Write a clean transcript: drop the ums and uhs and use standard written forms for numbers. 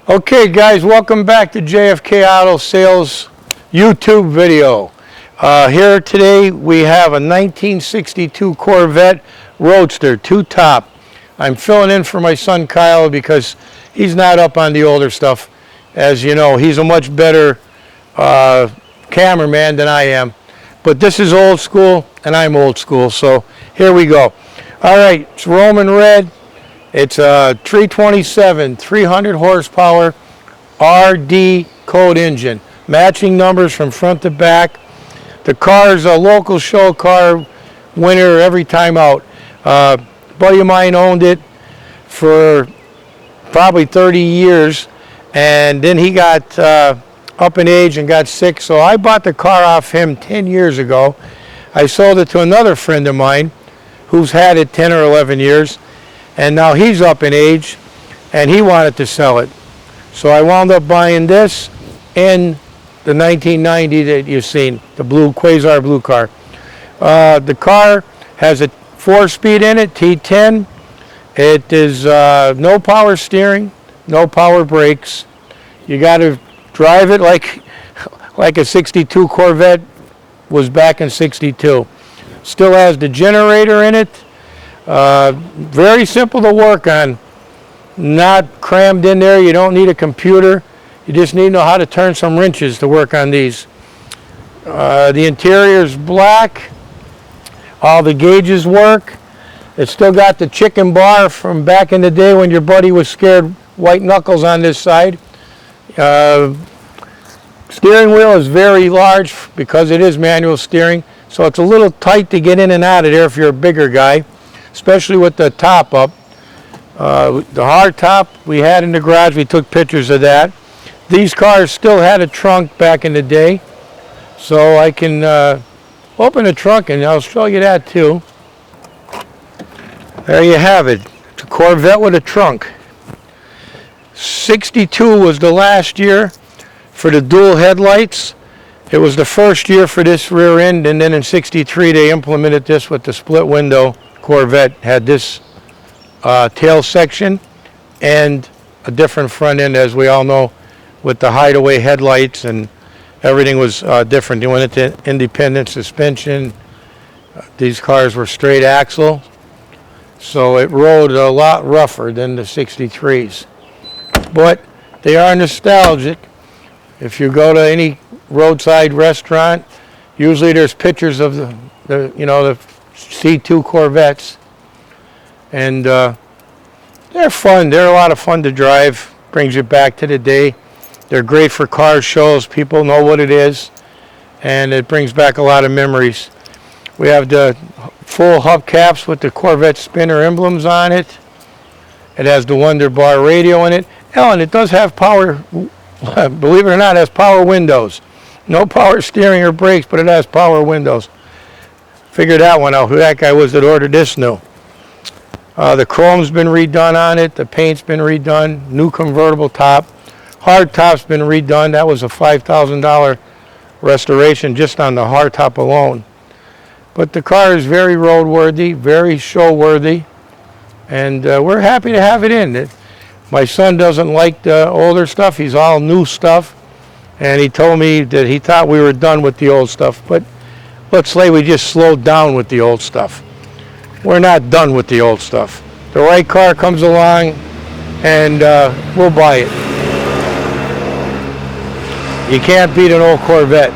Okay guys, welcome back to JFK Auto Sales YouTube video. Here today we have a 1962 Corvette Roadster, two-top. I'm filling in for my son Kyle because he's not up on the older stuff. As you know, he's a much better cameraman than I am. But this is old school and I'm old school, so here we go. All right, it's Roman red. It's a 327, 300 horsepower RD code engine. Matching numbers from front to back. The car is a local show car, winner every time out. A buddy of mine owned it for probably 30 years, and then he got up in age and got sick, so I bought the car off him 10 years ago. I sold it to another friend of mine who's had it 10 or 11 years. And now he's up in age, and he wanted to sell it. So I wound up buying this in the 1990 that you've seen, the blue Quasar blue car. The car has a 4-speed in it, T10. It is no power steering, no power brakes. You got to drive it like a 62 Corvette was back in 62. Still has the generator in it. Very simple to work on, not crammed in there. You don't need a computer. You just need to know how to turn some wrenches to work on these. The interior is black. All the gauges work. It's still got the chicken bar from back in the day when your buddy was scared white knuckles on this side. Steering wheel is very large because it is manual steering, so it's a little tight to get in and out of there if you're a bigger guy, especially with the top up. The hard top we had in the garage, we took pictures of that. These cars still had a trunk back in the day, so I can open the trunk and I'll show you that too. There you have it. It's a Corvette with a trunk. 62 was the last year for the dual headlights. It was the first year for this rear end, and then in 63 they implemented this with the split window. Corvette had this tail section and a different front end, as we all know, with the hideaway headlights, and everything was different. You went into independent suspension. These cars were straight axle, so it rode a lot rougher than the 63s. But they are nostalgic. If you go to any roadside restaurant, usually there's pictures of the C2 Corvettes, and they're fun. They're a lot of fun to drive. Brings you back to the day. They're great for car shows. People know what it is, and it brings back a lot of memories. We have the full hubcaps with the Corvette spinner emblems on it. It has the Wonder Bar radio in it. And it does have power, believe it or not, it has power windows. No power steering or brakes, but it has power windows. Figured that one out, who that guy was that ordered this new. The chrome's been redone on it, the paint's been redone, new convertible top. Hard top's been redone. That was a $5,000 restoration just on the hard top alone. But the car is very roadworthy, very show-worthy, and we're happy to have it in. My son doesn't like the older stuff. He's all new stuff, and he told me that he thought we were done with the old stuff, but let's say we just slowed down with the old stuff. We're not done with the old stuff. The right car comes along, and we'll buy it. You can't beat an old Corvette.